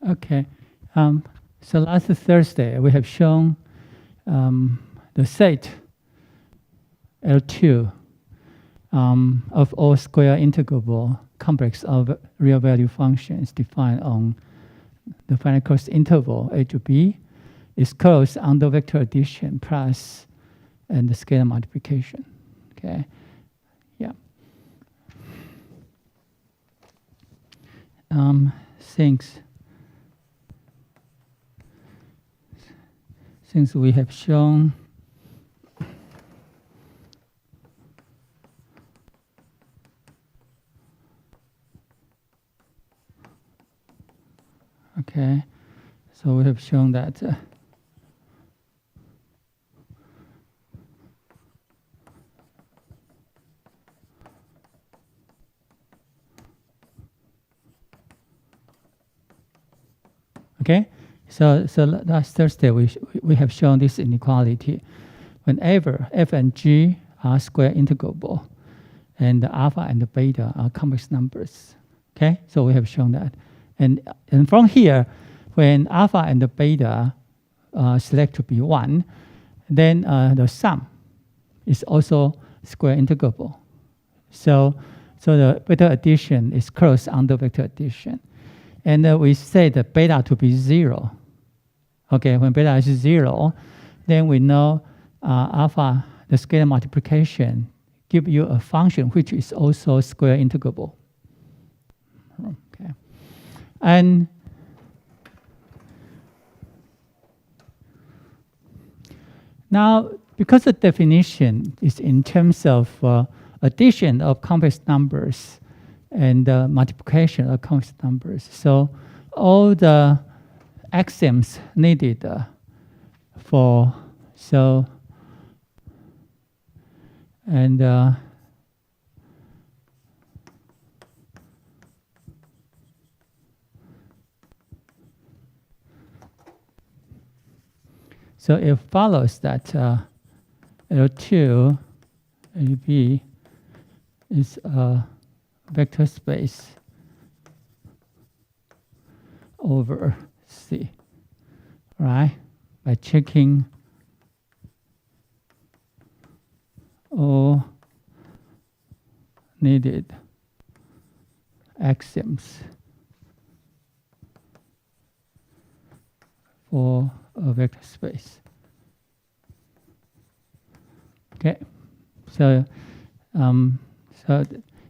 Okay. So last Thursday, we have shown the set L2 of all square integrable complex of real value functions defined on the finite closed interval A to B is closed under vector addition plus and the scalar multiplication. Okay. Yeah. Since we have shown okay, so we have shown that okay. So last Thursday we have shown this inequality. Whenever f and g are square integrable, and the alpha and the beta are complex numbers. Okay, so we have shown that, and from here, when alpha and the beta select to be 1, then the sum is also square integrable. So the vector addition is closed under vector addition, and we say the beta to be 0. Okay, when beta is 0, then we know alpha, the scalar multiplication, give you a function which is also square integrable. Okay, and now because the definition is in terms of addition of complex numbers and multiplication of complex numbers, so all the axioms needed for so and so it follows that L2 AB is a vector space over C, right? By checking all needed axioms for a vector space. Okay, so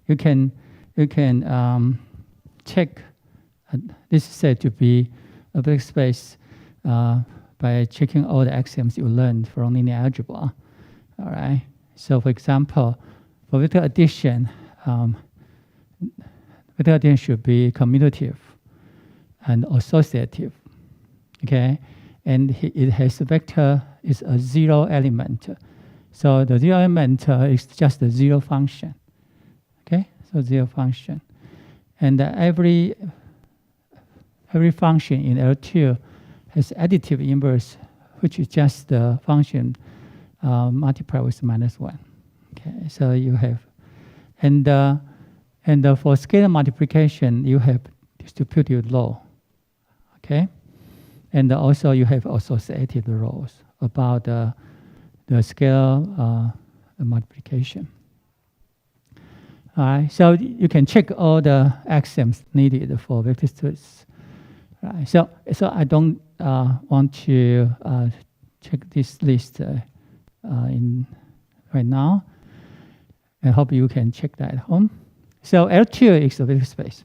you can check this is said to be a vector space by checking all the axioms you learned from linear algebra. All right. So, for example, for vector addition should be commutative and associative. Okay, and it has a vector is a 0 element. So the 0 element is just a 0 function. Okay, so 0 function, and every function in L2 has additive inverse, which is just the function multiplied with -1. Okay, so you have, and for scalar multiplication, you have distributive law. Okay, and also you have associated laws about the scalar multiplication. All right, so you can check all the axioms needed for vector space. Right, so I don't want to check this list in right now. I hope you can check that at home. So L2 is a vector space.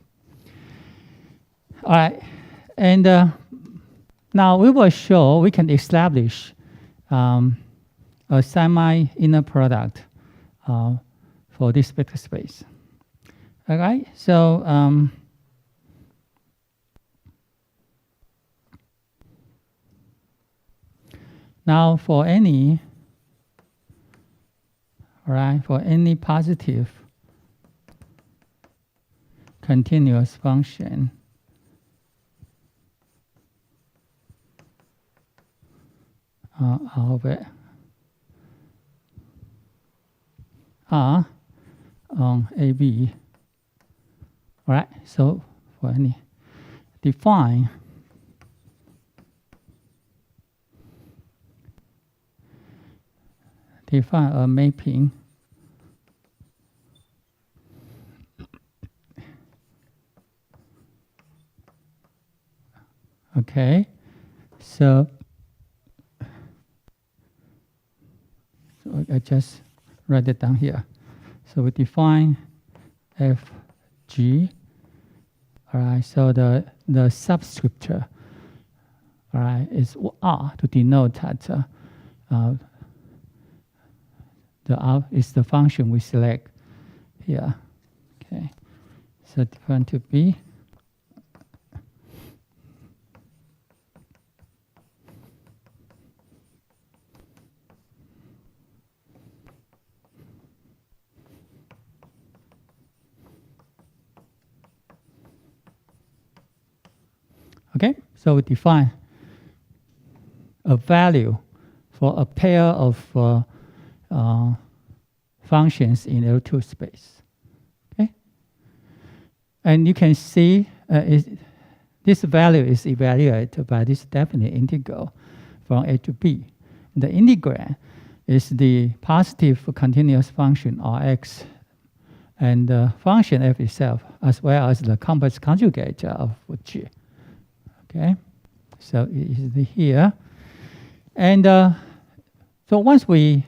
All right, and now we will show we can establish a semi-inner product for this vector space. All right, so now for any positive continuous function of it R on AB. All right, so for any define define a mapping okay, so I just write it down here. So we define FG. All right, so the subscript, all right, is R to denote that the R is the function we select here. Okay, so define to be okay, so we define a value for a pair of functions in L2 space. Okay, and you can see this value is evaluated by this definite integral from A to B. The integrand is the positive continuous function Rx, and the function f itself, as well as the complex conjugate of G. Okay, so it is here, and so once we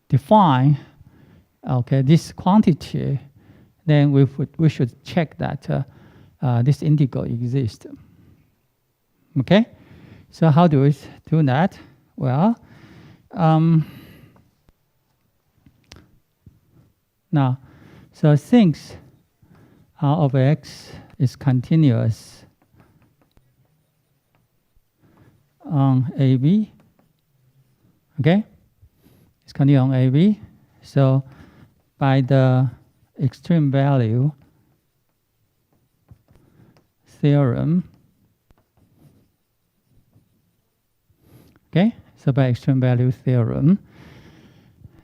define okay this quantity, then we should check that this integral exists. Okay, so how do we do that? Well, now, so since R of x is continuous on AB, okay? It's continuous on AB. So by the extreme value theorem, okay? So by extreme value theorem,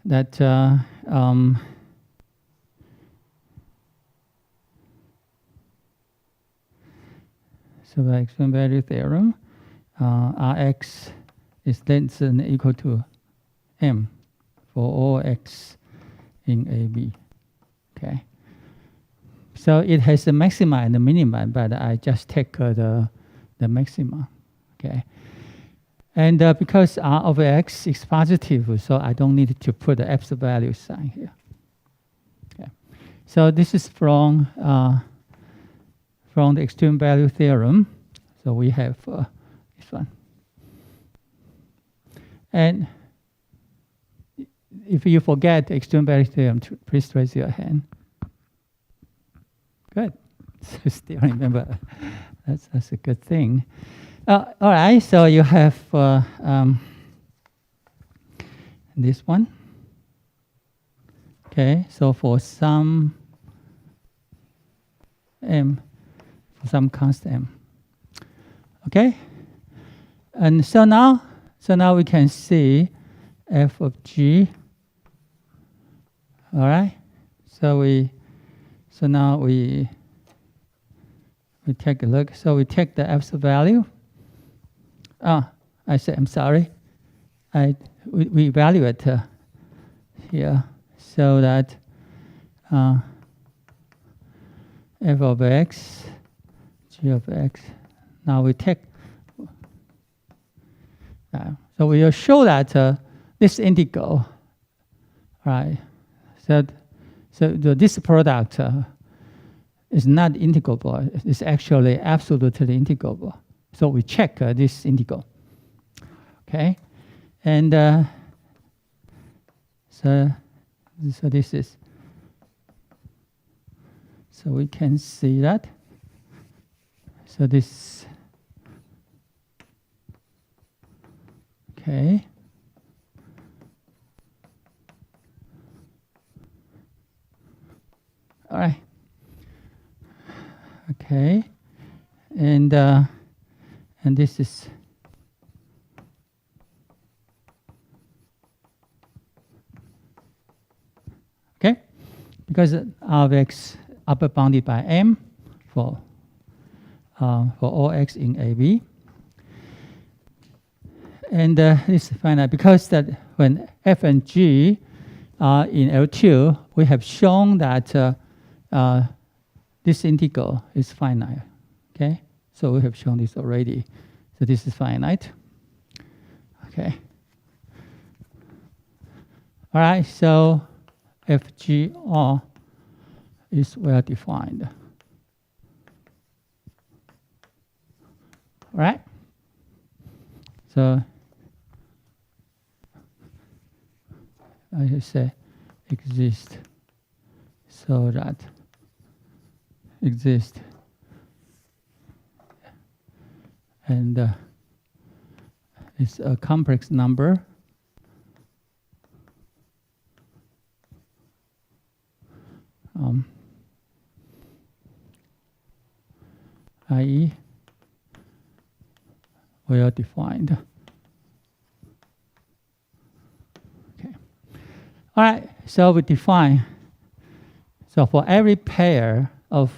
that so by extreme value theorem, Rx is less than or equal to M for all x in AB. Okay. So it has a maxima and a minima, but I just take the maxima. Okay. And because R of x is positive, so I don't need to put the absolute value sign here. Okay. So this is from the extreme value theorem. So we have this one. And if you forget the extreme value theorem, please raise your hand. Good. So still remember. That's a good thing. All right. So you have this one. Okay. So for some m, for some constant m. Okay. And so now we can see f of g. All right. So now we take a look. So we take the absolute value. I said I'm sorry. We evaluate here so that f of x, g of x. Now we take. So we will show that this integral, right? So this product is not integrable. It's actually absolutely integrable. So we check this integral. Okay, and so this is. So we can see that. So this. Okay. All right. Okay. And this is okay, because R of x upper bounded by m for all x in AB. and this is finite because that when f and g are in L2, we have shown that this integral is finite. Okay, so we have shown this already. So this is finite. Okay. All right. So FGR is well defined. All right. So I should say exist so that exist and it's a complex number i.e. well defined. Okay. All right, so we define, so for every pair of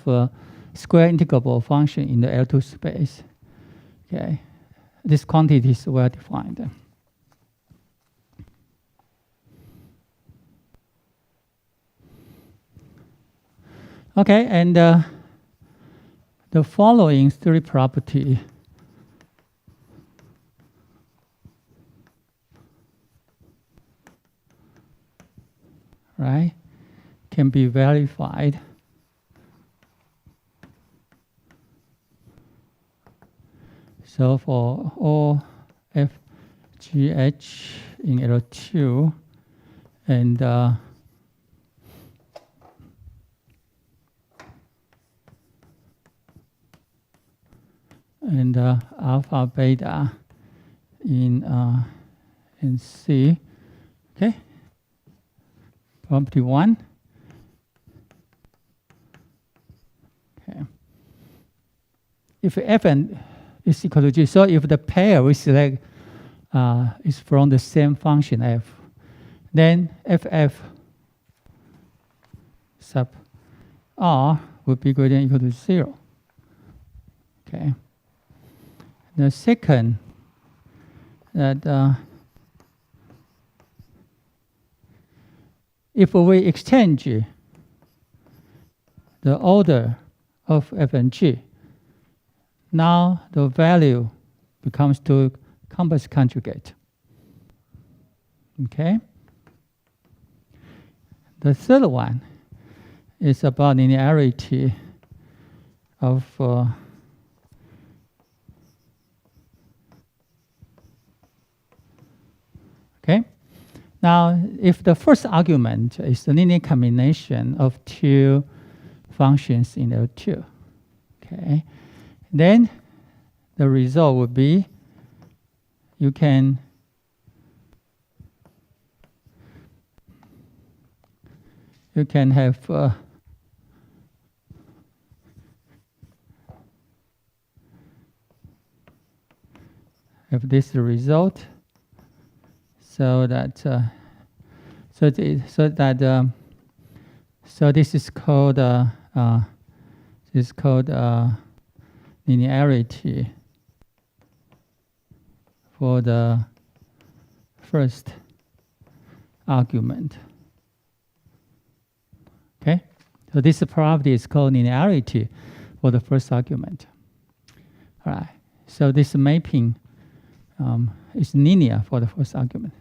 square integrable function in the L2 space, okay, this quantity is well defined. Okay, and the following three property right can be verified. So for all FGH in L2 and alpha beta in C, okay. Property 1. Okay. If Fn is equal to G, so if the pair we select is from the same function f, then ff sub r would be greater than or equal to 0. Okay. The second, that if we exchange the order of f and g, now the value becomes to complex conjugate. Okay. The third one is about linearity of okay. Now, if the first argument is the linear combination of two functions in L2, okay, then the result would be you can have this result. So that so this is called linearity for the first argument. Okay, so this property is called linearity for the first argument. All right, so this mapping is linear for the first argument.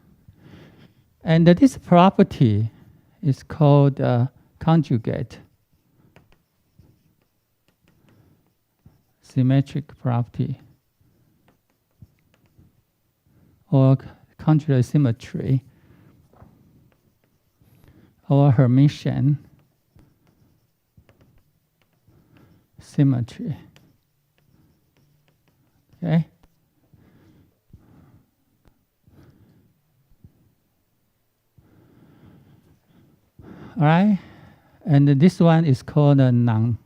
And this property is called conjugate symmetric property or conjugate symmetry or Hermitian symmetry. Okay. All right, and this one is called a non-negative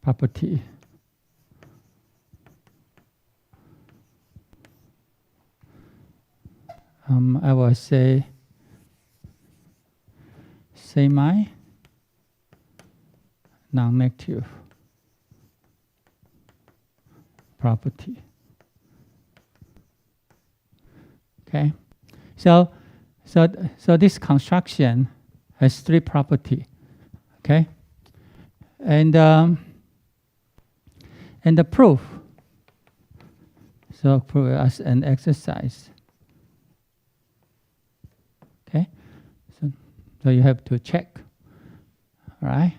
property. I will say semi non-negative property. Okay, so this construction has three properties. Okay, and the proof. So proof as an exercise. Okay, so you have to check. All right.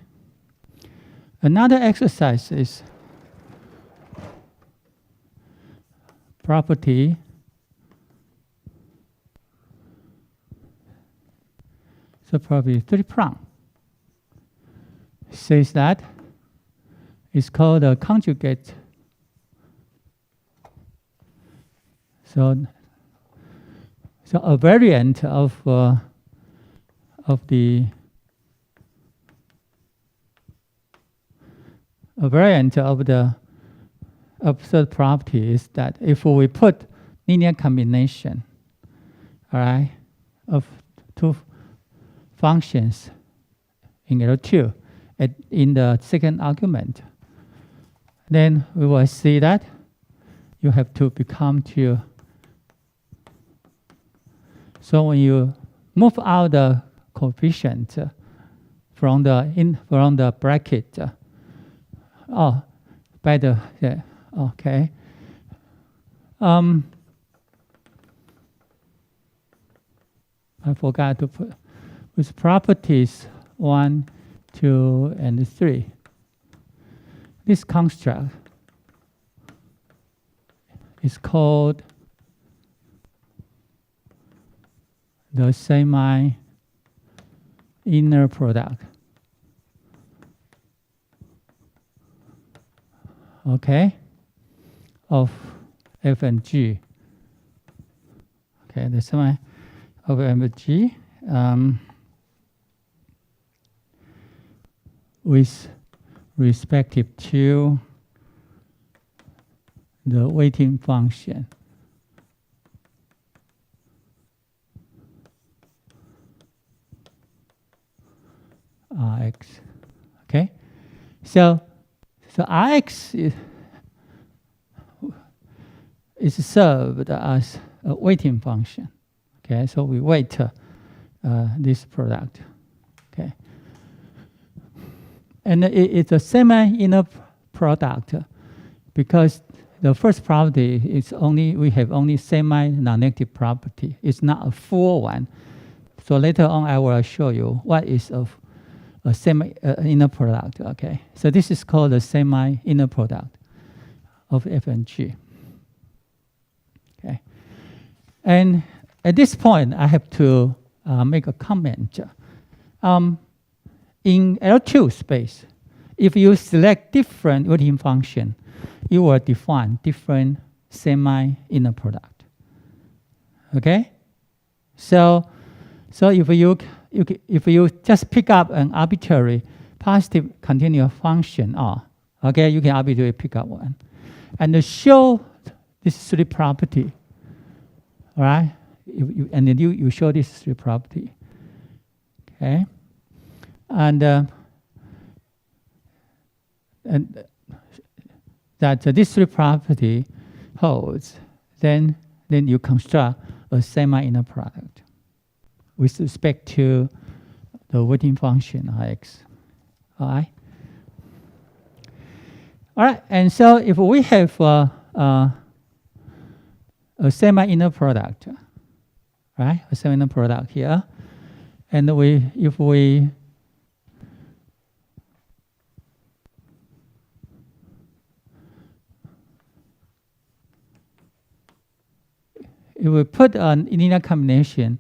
Another exercise is property. So property 3 prime says that it's called a conjugate. So a variant of the absurd property is that if we put linear combination, all right, of two functions in L2 in the second argument, then we will see that you have to become 2. So when you move out the coefficient from the bracket, okay. I forgot to put with properties 1, 2, and 3. This construct is called the semi-inner product. Okay, of F and G. Okay, the semi of F and G with respective to the weighting function Rx. Okay, so Rx is served as a weighting function. Okay, so we weight this product. Okay, and it's a semi-inner product because the first property is we have only semi-non-negative property. It's not a full one. So later on, I will show you what is a semi-inner product. Okay, so this is called the semi-inner product of F and G. Okay, and at this point, I have to make a comment. In L2 space, if you select different weighting function, you will define different semi-inner product. Okay, so if you just pick up an arbitrary positive continuous function R, okay, you can arbitrarily pick up one, and show this 3 property. All right, and then you show this 3 property. Okay, and that this 3 property holds, then you construct a semi-inner product with respect to the weighting function Rx. All right. All right, and so if we have a semi-inner product, right? A semi-inner product here, and if we put a linear combination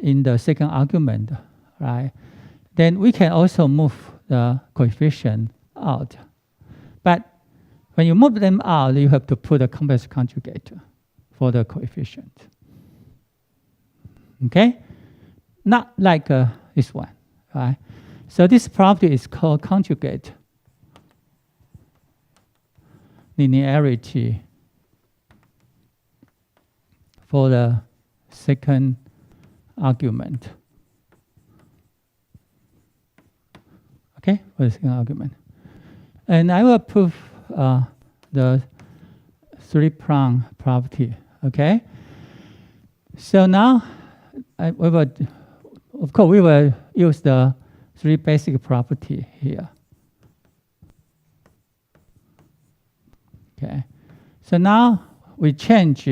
in the second argument, right? Then we can also move the coefficient out. But when you move them out, you have to put a complex conjugate for the coefficient. Okay? Not like this one, right? So this property is called conjugate linearity for the second argument. Okay? Okay, for the second argument. And I will prove the 3' property. Okay. So now, of course, we will use the 3 basic property here. Okay. So now we change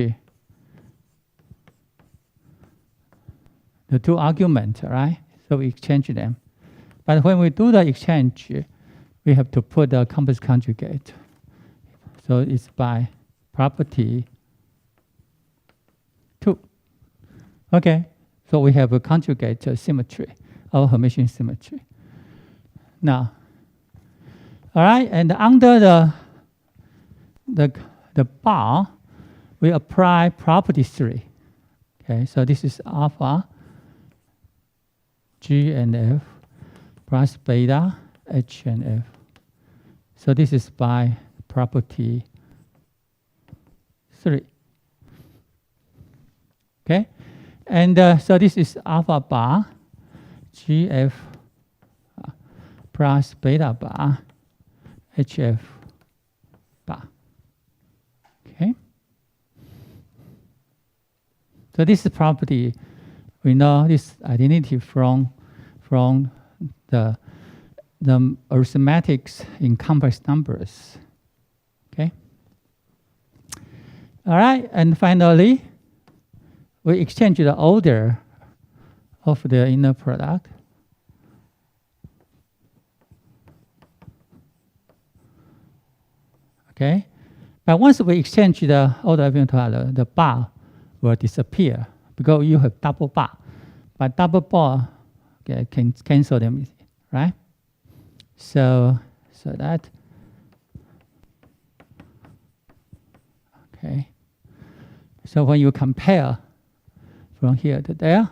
the 2 arguments, right? So we exchange them. But when we do the exchange, we have to put the complex conjugate. So it's by property 2. Okay, so we have a conjugate symmetry, our Hermitian symmetry. Now, all right, and under the bar, we apply property 3. Okay, so this is alpha G and F plus beta H and F. So this is by property 3. Okay, and so this is alpha bar GF plus beta bar HF bar. Okay, so this is property. We know this identity from the arithmetics in complex numbers. Okay. All right, and finally, we exchange the order of the inner product. Okay, but once we exchange the order of inner product, the bar will disappear because you have double bar. But double bar can cancel them, right? So that, okay. So when you compare from here to there,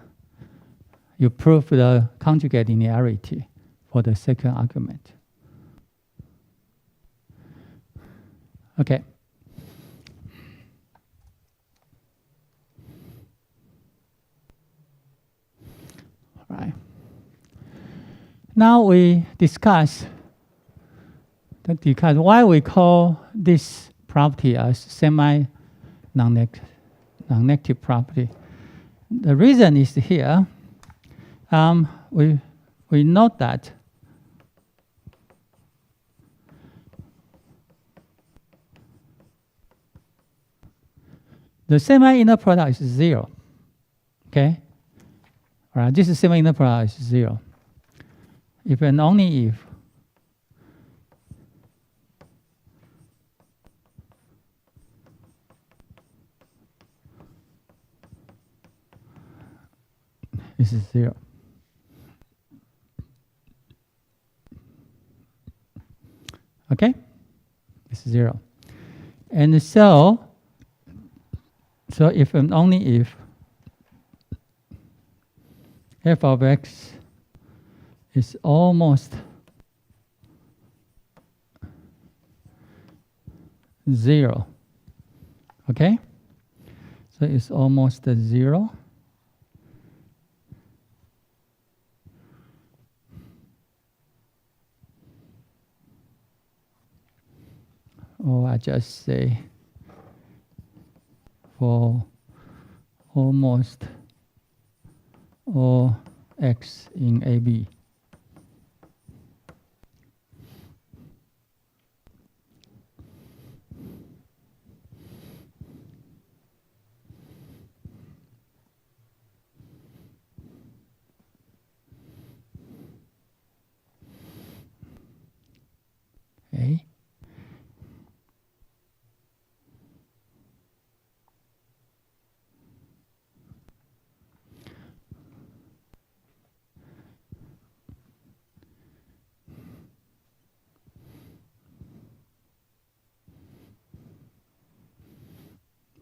you prove the conjugate linearity for the second argument. Okay. All right. Now we discuss why we call this property as semi-non-negative property. The reason is here. We note that the semi-inner product is 0. Okay? All right, this is semi-inner product is 0. If and only if this is 0. Okay? This is 0. And so if and only if f of x is almost 0. Okay? So it's almost 0. Or I just say for almost all x in AB. Okay.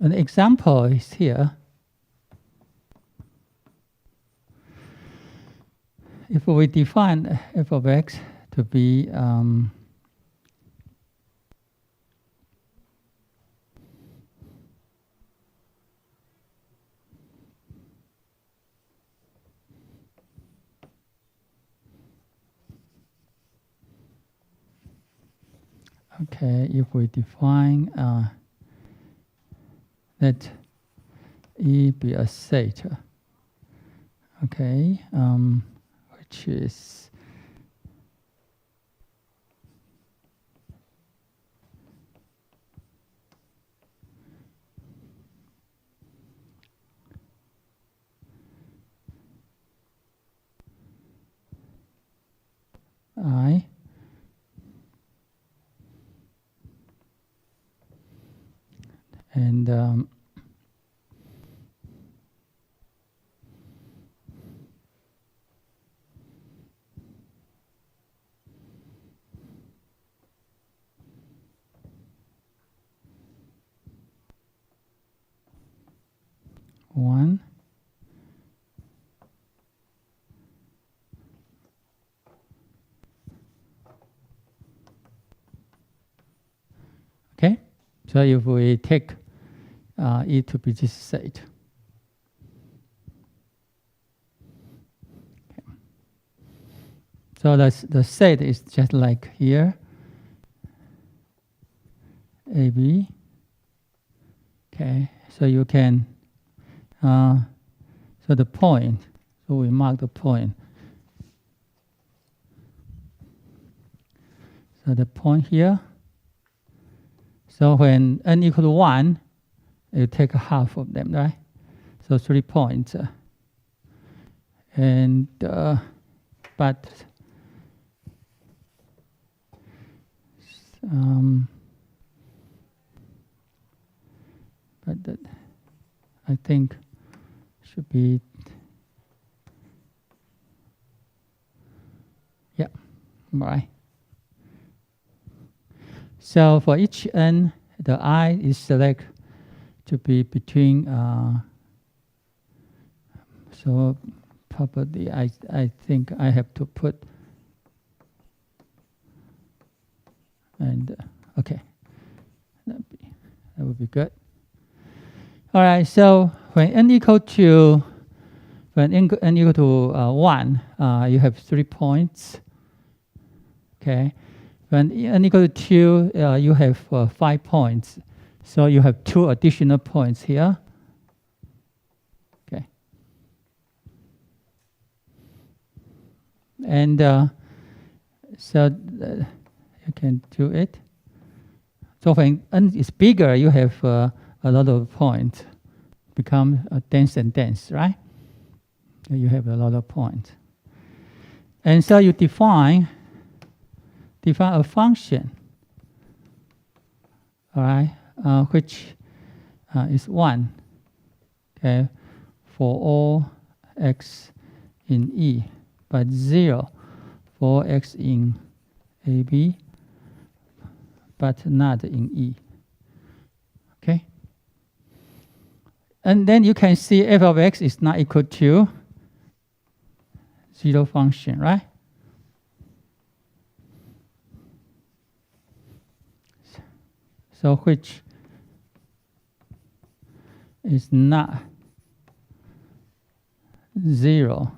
An example is here. If we define f of x to be Okay, if we define let E be a set, okay, which is I and one. Okay, so if we take E to be this set, okay. So the set is just like here, AB. Okay, so you can, so the point, so we mark the point. So the point here, so when n equal to 1, you take half of them, right? So 3 points. And, but that I think should be, yeah, right. So for each n, the I is select to be between, so probably I think I have to put, and okay, that would be good. All right, so when n equal to, n equal to 1, you have 3 points, okay. When n equal to 2, you have 5 points. So you have 2 additional points here. Okay. And so you can do it. So when n is bigger, you have a lot of points. Become dense and dense, right? You have a lot of points. And so you define a function, all right, which is 1, okay, for all x in E, but 0 for x in AB, but not in E, okay? And then you can see f of x is not equal to 0 function, right? So which is not 0,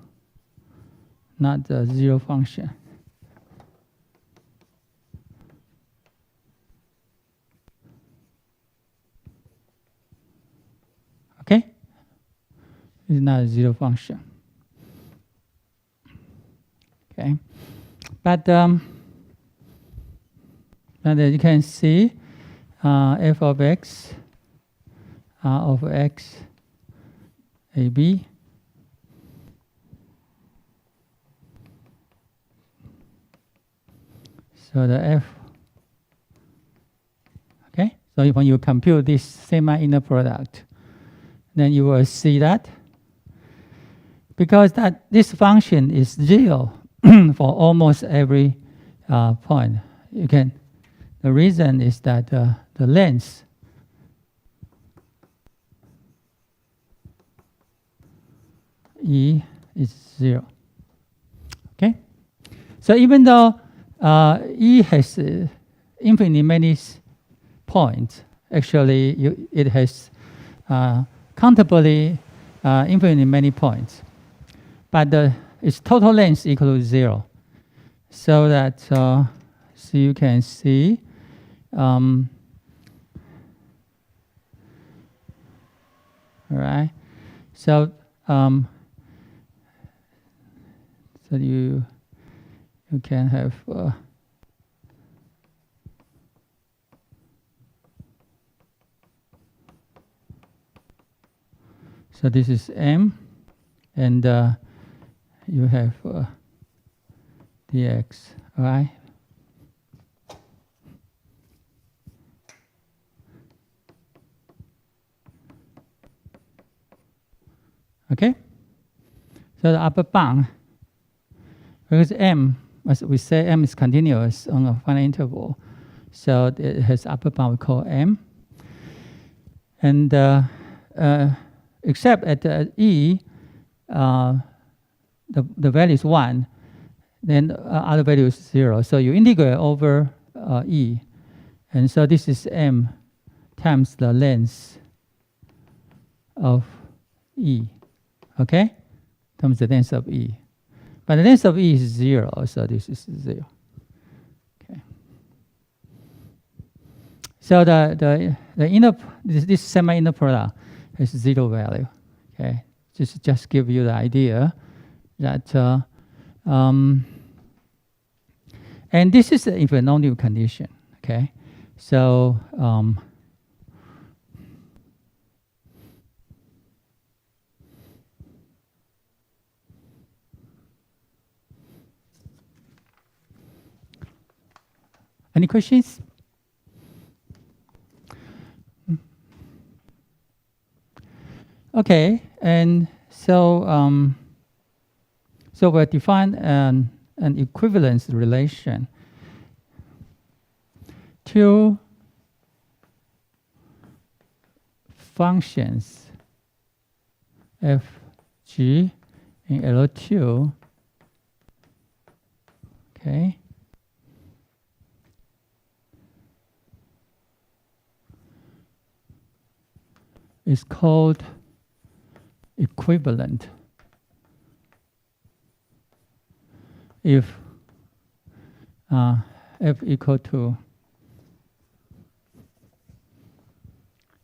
not the 0 function. Okay? It's not a 0 function. Okay? But you can see f of x, r of x, AB, so the f, okay? So when you compute this semi-inner product, then you will see that because this function is 0 for almost every point. You can. The reason is that the length E is 0. Okay? So even though E has infinitely many points, actually it has countably infinitely many points. But its total length equal to 0. So that so you can see All right. So so you can have so this is M, and you have dx. All right. Okay. So the upper bound, because M, as we say, M is continuous on a finite interval, so it has upper bound we call M. And except at E, the value is 1, then other value is 0. So you integrate over E, and so this is M times the length of E. Okay, times the length of E. But the length of E is 0, so this is 0. Okay. So the inner this semi-inner product has 0 value. Okay, just give you the idea that and this is an infinite condition. Okay, so any questions? Okay, and so so we'll define an equivalence relation. Two functions f, g in L2, okay, is called equivalent if f equal to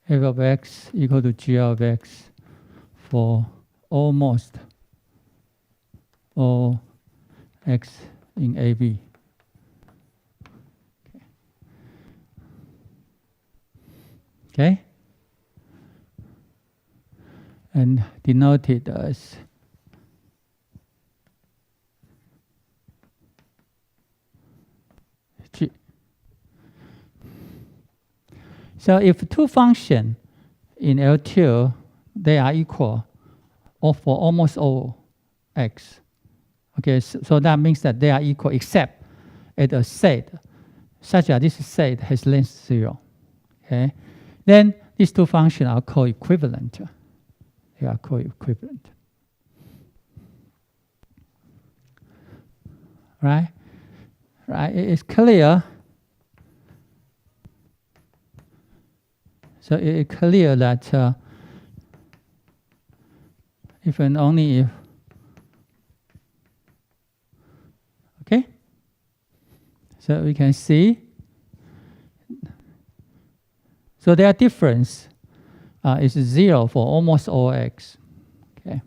f of x equal to g of x for almost all x in AB. Okay? And denoted as G. So if two functions in L2, they are equal or for almost all x. Okay, so that means that they are equal except at a set such that this set has length 0. Okay, then these two functions are co-equivalent. They are co-equivalent. Right? Right? It's clear. So it's clear that if and only if, okay? So we can see, so their difference is 0 for almost all x. Okay.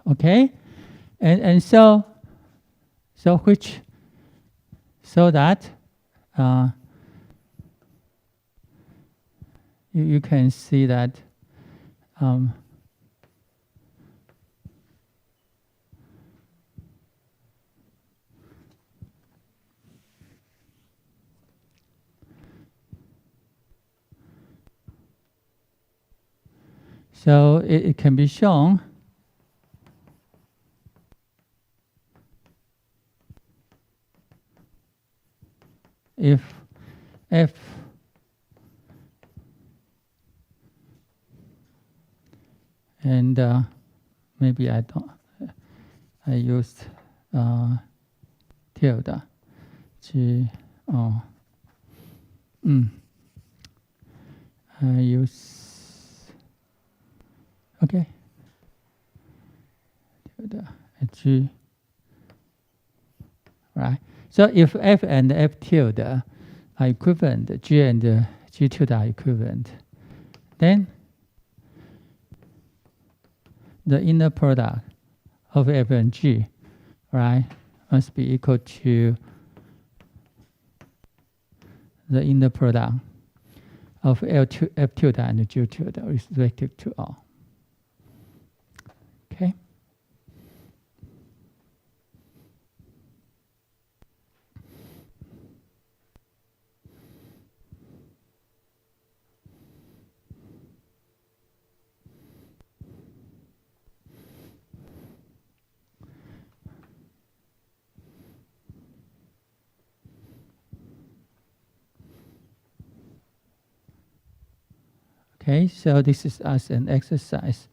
Okay, and so that you can see that so it can be shown if f and maybe I used tilde. G O I use okay G, right? So if F and F tilde are equivalent, G and G tilde are equivalent, then the inner product of F and G, right, must be equal to the inner product of F tilde and G tilde respective to R. Okay. Okay, so this is as an exercise.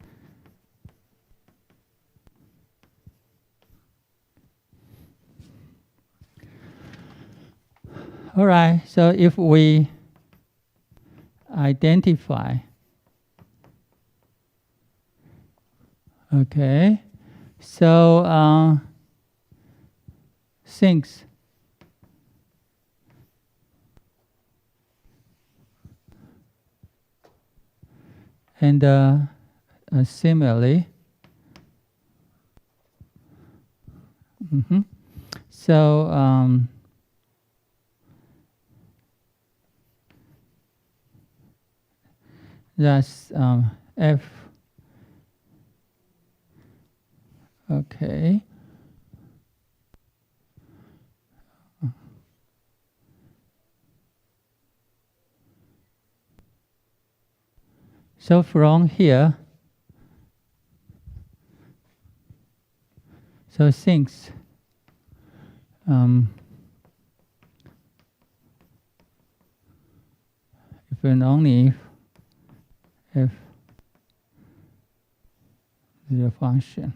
All right, so if we identify, okay, so things and similarly, so that's F. Okay. So from here, so things if and only if the function.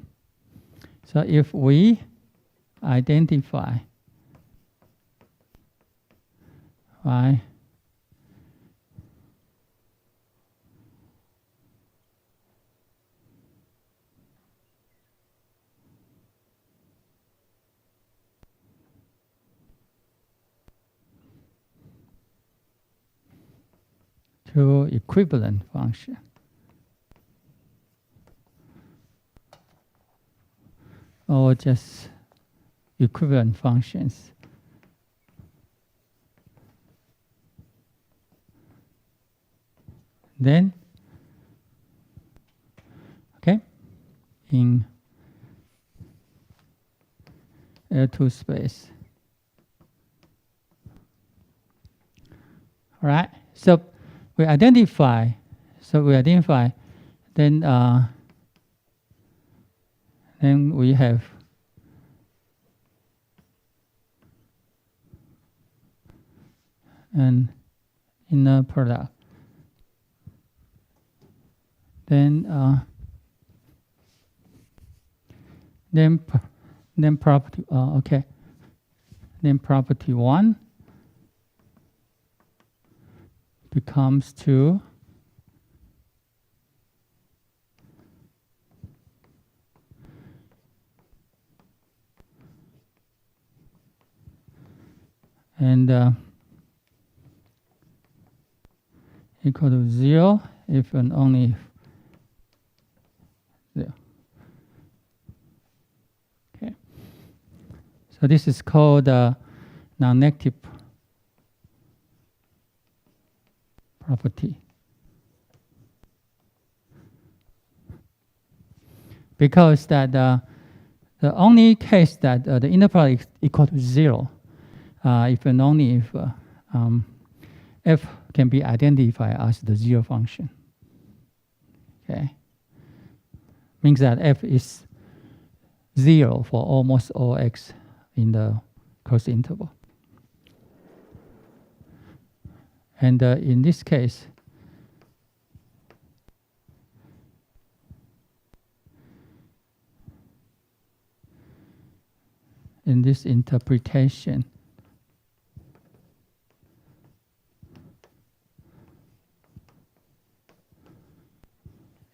So if we identify y to equivalent function, or just equivalent functions, then okay, in L2 space. All right, so we identify, then we have an inner product. Then property okay. Then property 1 becomes 2. And equal to 0 if and only if 0. Okay. So this is called non-negative property. Because that the only case that the inner product is equal to 0, if and only if f can be identified as the 0 function. Okay, means that f is 0 for almost all x in the closed interval. And in this case, in this interpretation,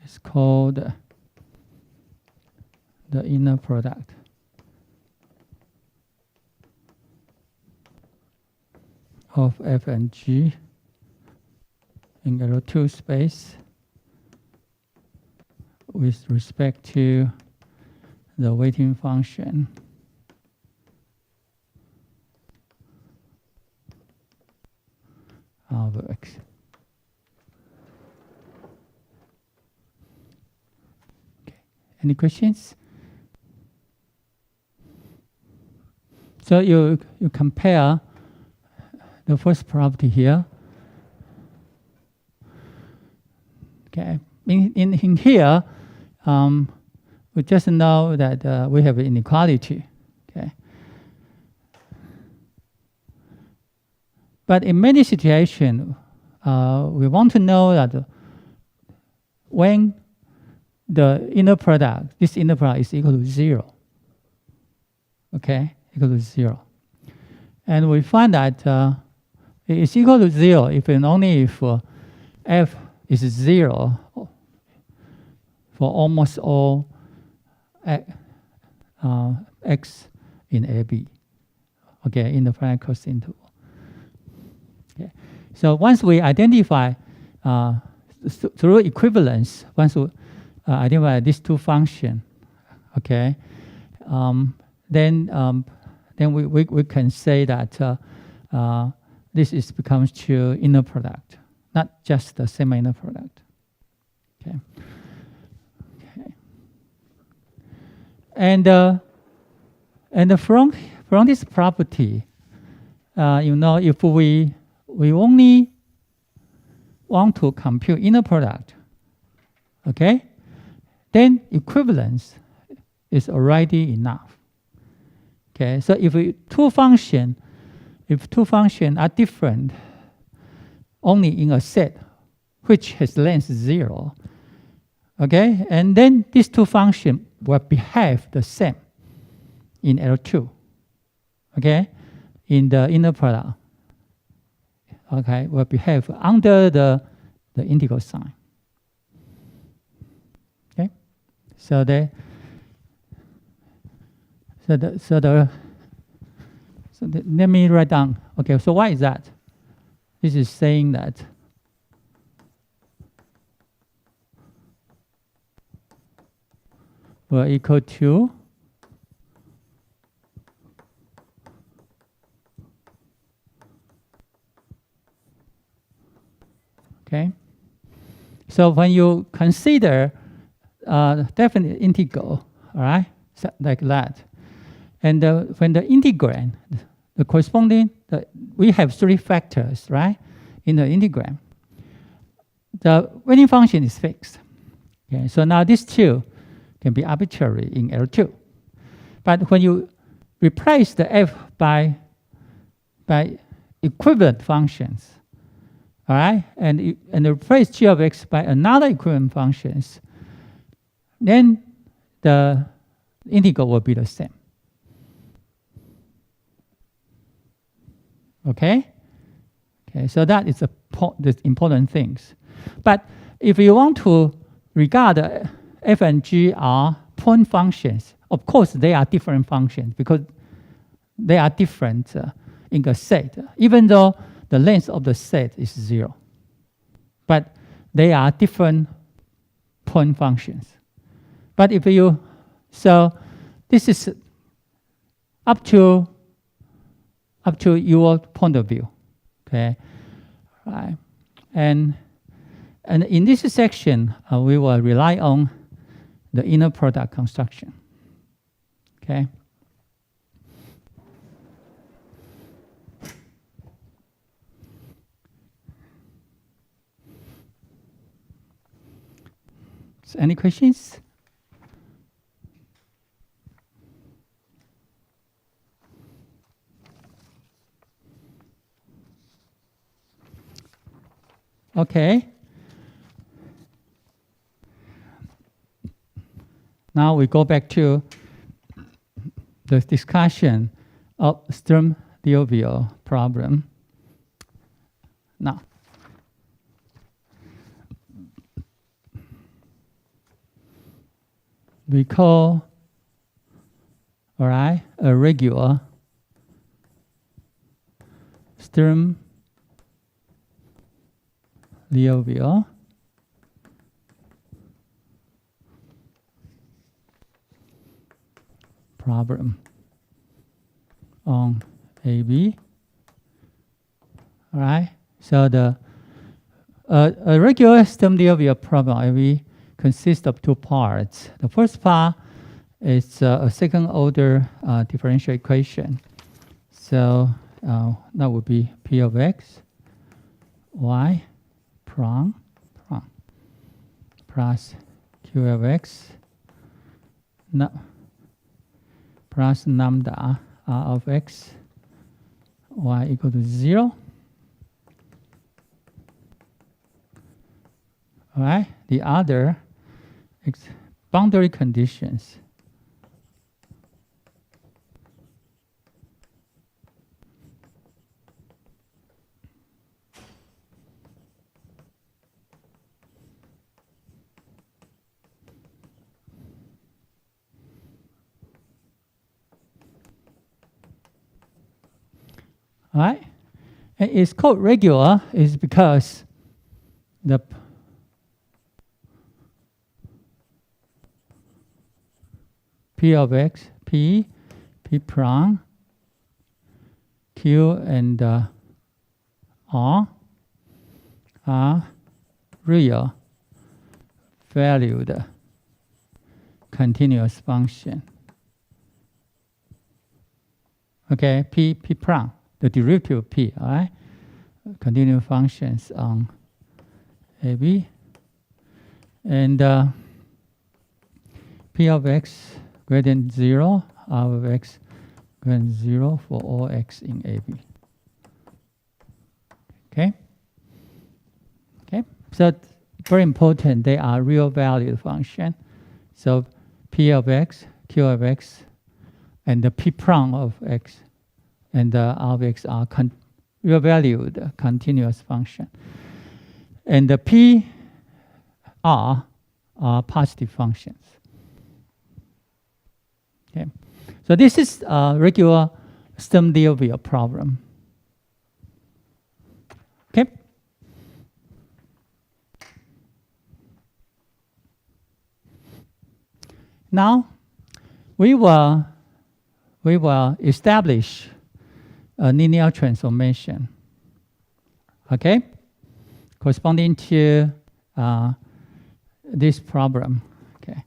is called the inner product of f and g in L2 space with respect to the weighting function of x. Okay. Any questions? So you compare the first property here. Okay. In here, we just know that we have inequality. Okay. But in many situations, we want to know that when the inner product, this inner product is equal to 0. Okay, equal to 0. And we find that it's equal to 0 if and only if f is 0 for almost all x in AB. Okay, in the finite cost interval. Okay. So once we identify through equivalence, once we identify these two functions, okay, then we can say that this becomes true inner product, not just the semi-inner product. Okay. Okay. And from this property, if we only want to compute inner product, okay, then equivalence is already enough. Okay, so if two functions are different only in a set which has length 0, okay, and then these two functions will behave the same in L2, okay, in the inner product, okay, will behave under the integral sign. Okay, so let me write down. Okay, so why is that? This is saying that we're equal to okay. So when you consider definite integral, all right, so like that, and when the integrand, the corresponding, we have 3 factors, right, in the integrand. The weighting function is fixed. Okay, so now these two can be arbitrary in L2. But when you replace the f by equivalent functions, all right, and replace g of x by another equivalent functions, then the integral will be the same. Okay? Okay, so that is the important things. But if you want to regard f and g are point functions, of course they are different functions because they are different in a set, even though the length of the set is 0. But they are different point functions. But if you, so this is up to your point of view, okay, right? And in this section, we will rely on the inner product construction, okay? So any questions? Okay. Now we go back to the discussion of Sturm-Liouville problem. Now, we call, all right, a regular Sturm Liouville problem on AB. All right, so the a regular Sturm Liouville problem on AB consists of two parts. The first part is a second order differential equation. So that would be P of x, y prime plus Q of x plus lambda R of x, y equal to 0. All right, the other boundary conditions. All right, and it's called regular is because the P of x, P prime, Q and R are real valued continuous function. Okay, P prime, the derivative of P, all right? Continuous functions on AB. And P of x greater than 0, R of x greater than 0 for all x in AB. Okay? Okay, so very important, they are real valued function. So P of x, Q of x, and the P prime of x and the R of x are real valued continuous function. And the P R are positive functions. Okay, so this is a regular Sturm Liouville problem. Okay. Now we will establish a linear transformation. Okay, corresponding to this problem. Okay.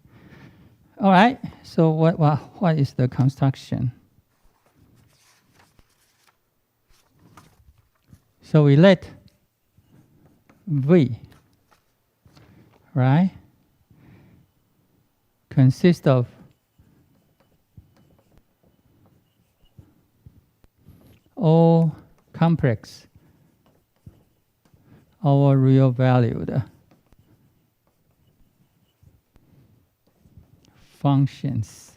All right. So what is the construction? So we let V, right, consist of all complex, all real valued functions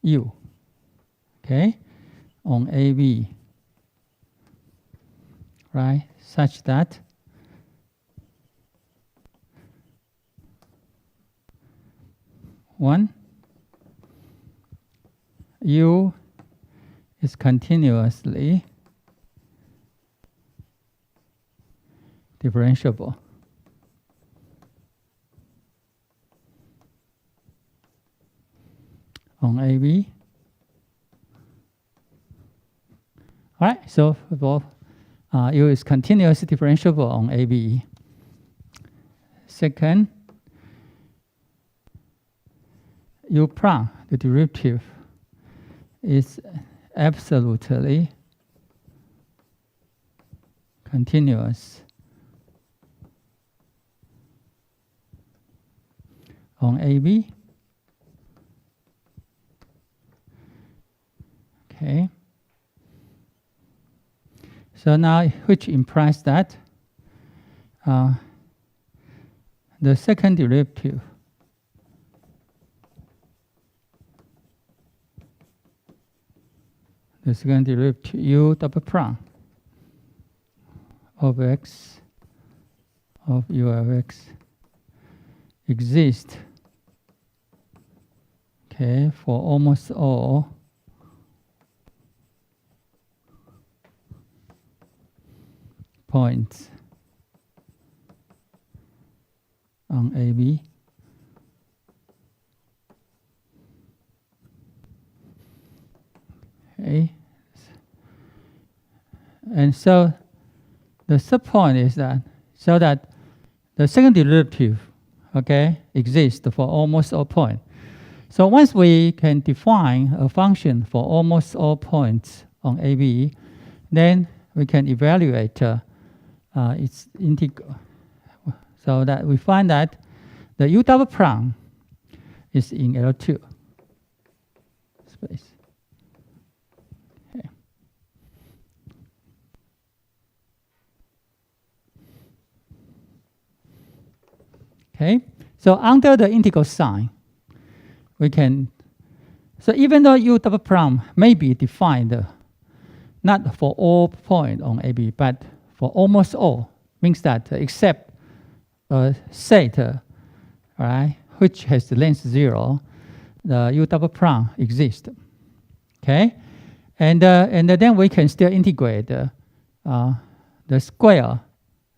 U, okay, on AB, right, such that one, U is continuously differentiable. On AB. All right, so both U is continuously differentiable on AB. Second, U prime, the derivative, is absolutely continuous on AB. Okay. So now, which implies that the second derivative U double prime of x of U of x exists okay, for almost all points on AB. Okay. And so the third point is that so that the second derivative, okay, exists for almost all points. So once we can define a function for almost all points on AB, then we can evaluate its integral. So that we find that the U double prime is in L2 space. Okay. Okay. So under the integral sign, we can, so even though U double prime may be defined not for all points on AB, but for almost all, means that except a set, right, which has the length 0, the U double prime exists. Okay, and then we can still integrate the square,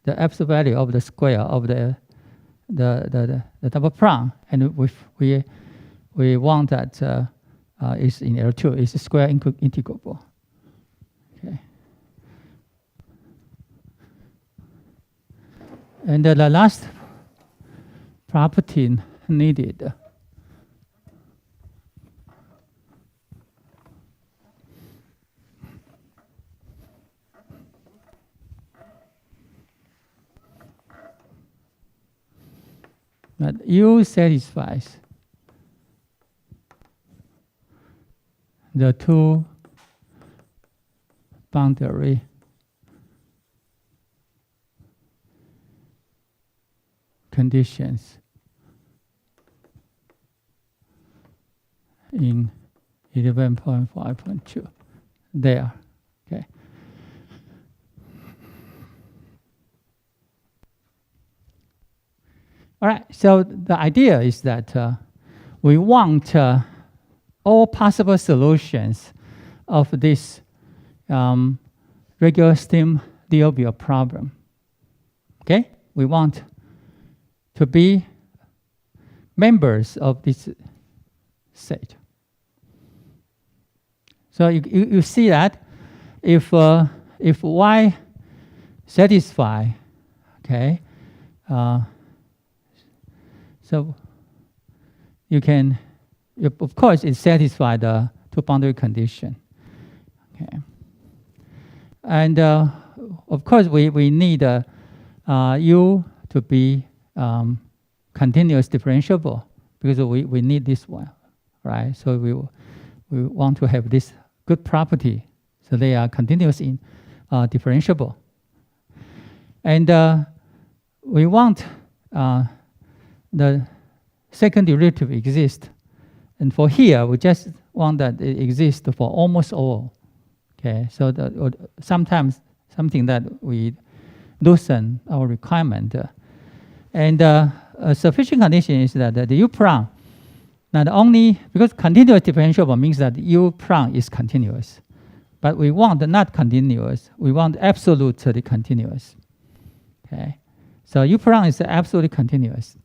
the absolute value of the square of the double prime, and if we want that is in L2, is square integrable. Okay. And the last property needed that U satisfies the two boundary conditions in 11.5.2 there. Okay. All right, so the idea is that we want all possible solutions of this regular stem D'Orville problem. Okay, we want to be members of this set. So you see that if Y satisfy, okay, so you can, of course, it satisfies the two boundary condition. Okay, and of course we need U to be continuous differentiable because we need this one, right? So we want to have this good property, so they are continuous in differentiable, and we want the second derivative exist, and for here we just want that it exists for almost all. Okay, so sometimes something that we loosen our requirement, and a sufficient condition is that the U prime not only because continuous differentiable means that U prime is continuous, but we want not continuous. We want absolutely continuous. Okay, so U prime is absolutely continuous.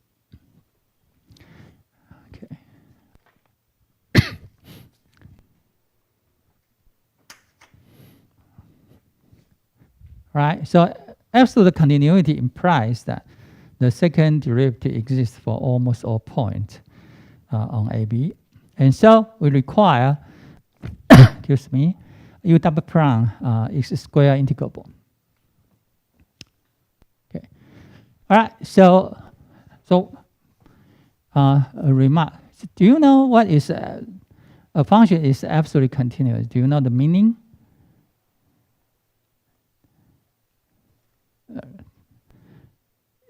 Okay. Right. So absolute continuity implies that the second derivative exists for almost all points on AB, and so we require, excuse me, U double prime is square integrable. Okay. All right. So a remark. Do you know what is a function is absolutely continuous? Do you know the meaning?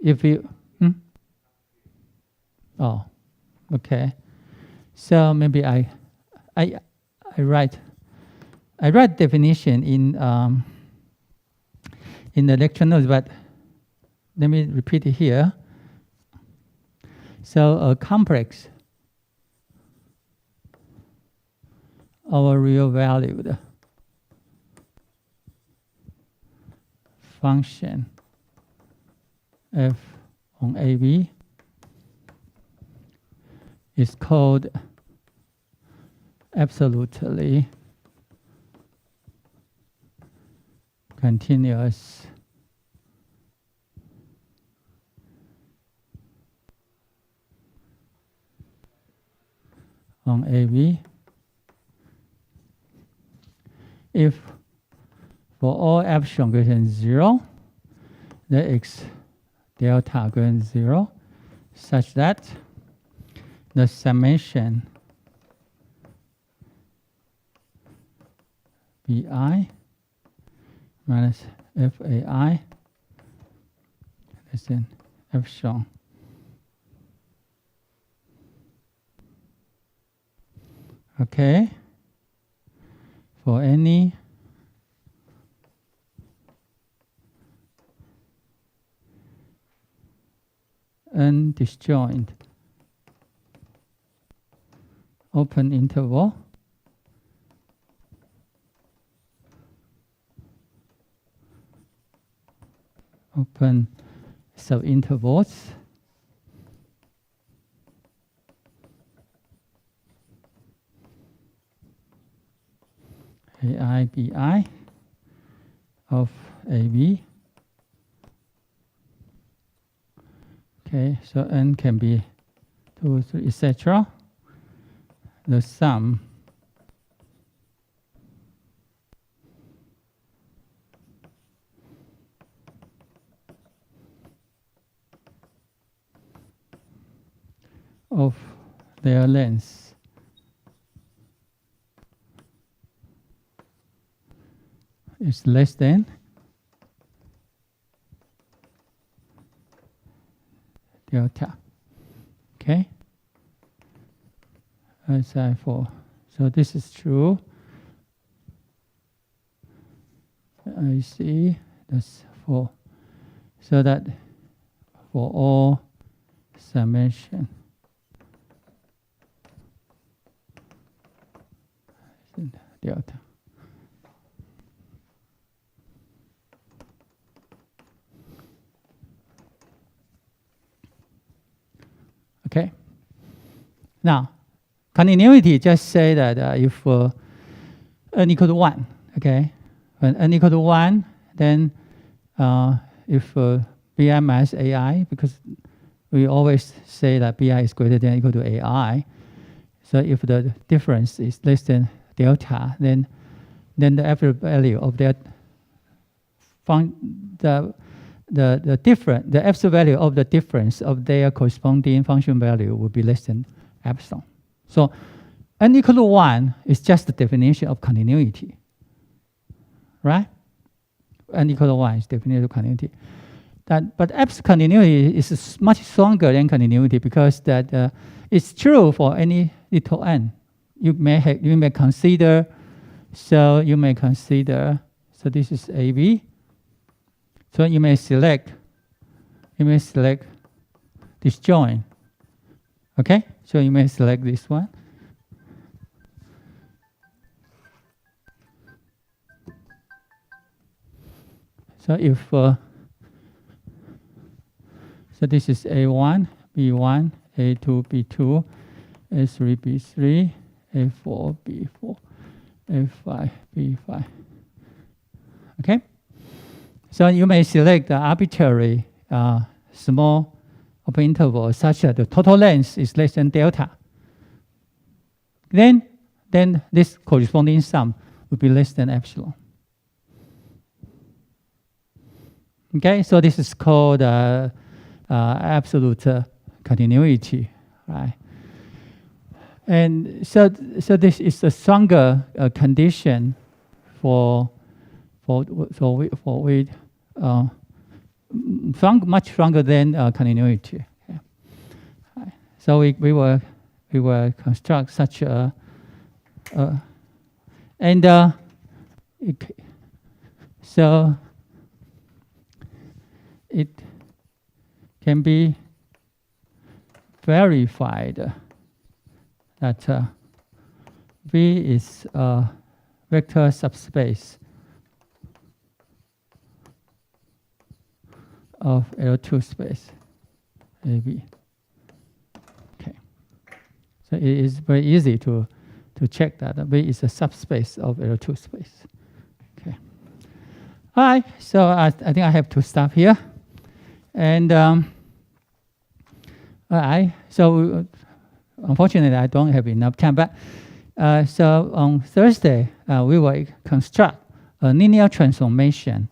If you, oh, okay. So maybe I write definition in the lecture notes, but let me repeat it here. So a complex our real valued function f on AB is called absolutely continuous on AB if for all epsilon greater than 0, the x delta greater than 0, such that the summation bi minus fai less than epsilon okay for any undisjoint open interval open subintervals AI BI of AB. Okay, so n can be 2, 3, etc. The sum of their lengths is less than delta. Okay, as I for so this is true. I see that's for so that for all summation delta. Okay. Now, continuity just say that if n equal to 1, okay, when n equal to 1, then if bi minus ai, because we always say that bi is greater than or equal to ai, so if the difference is less than delta, then the absolute value of that the absolute value of the difference of their corresponding function value will be less than epsilon. So n equal to 1 is just the definition of continuity, right? N equal to 1 is definition of continuity. But absolute continuity is much stronger than continuity because that it's true for any little n. You may consider. So this is AB. So you may select disjoint. Okay, so you may select this one. So if so this is A1, B1, A2, B2, A3, B3, A4, B4, A5, B5. Okay? So you may select the arbitrary small open interval such that the total length is less than delta. Then this corresponding sum would be less than epsilon. Okay, so this is called absolute continuity, right? And so this is a stronger condition much stronger than continuity. Okay. Right. So we will construct such a so it can be verified that V is a vector subspace of L2 space AB. Okay. So it is very easy to check that V is a subspace of L2 space. Okay. All right. So I think I have to stop here. And all right. So unfortunately, I don't have enough time. But so on Thursday, we will construct a linear transformation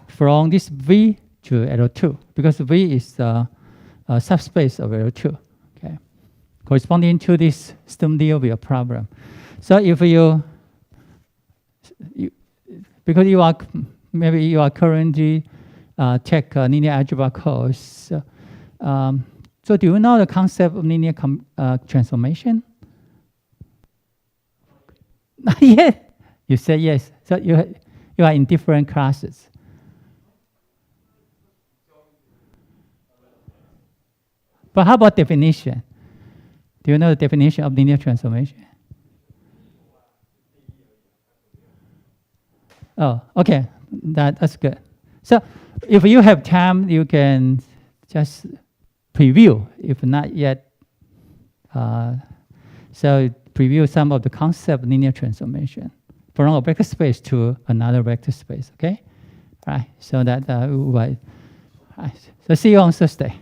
from this V to L2, because V is a subspace of L2, okay, corresponding to this Sturm-Liouville problem. So if because maybe you are currently take linear algebra course, so do you know the concept of linear transformation? Yes, you say yes. So you are in different classes. But how about definition? Do you know the definition of linear transformation? Oh, okay, that's good. So if you have time, you can just preview, if not yet. So preview some of the concept of linear transformation from a vector space to another vector space, okay? All right, so that, so see you on Thursday.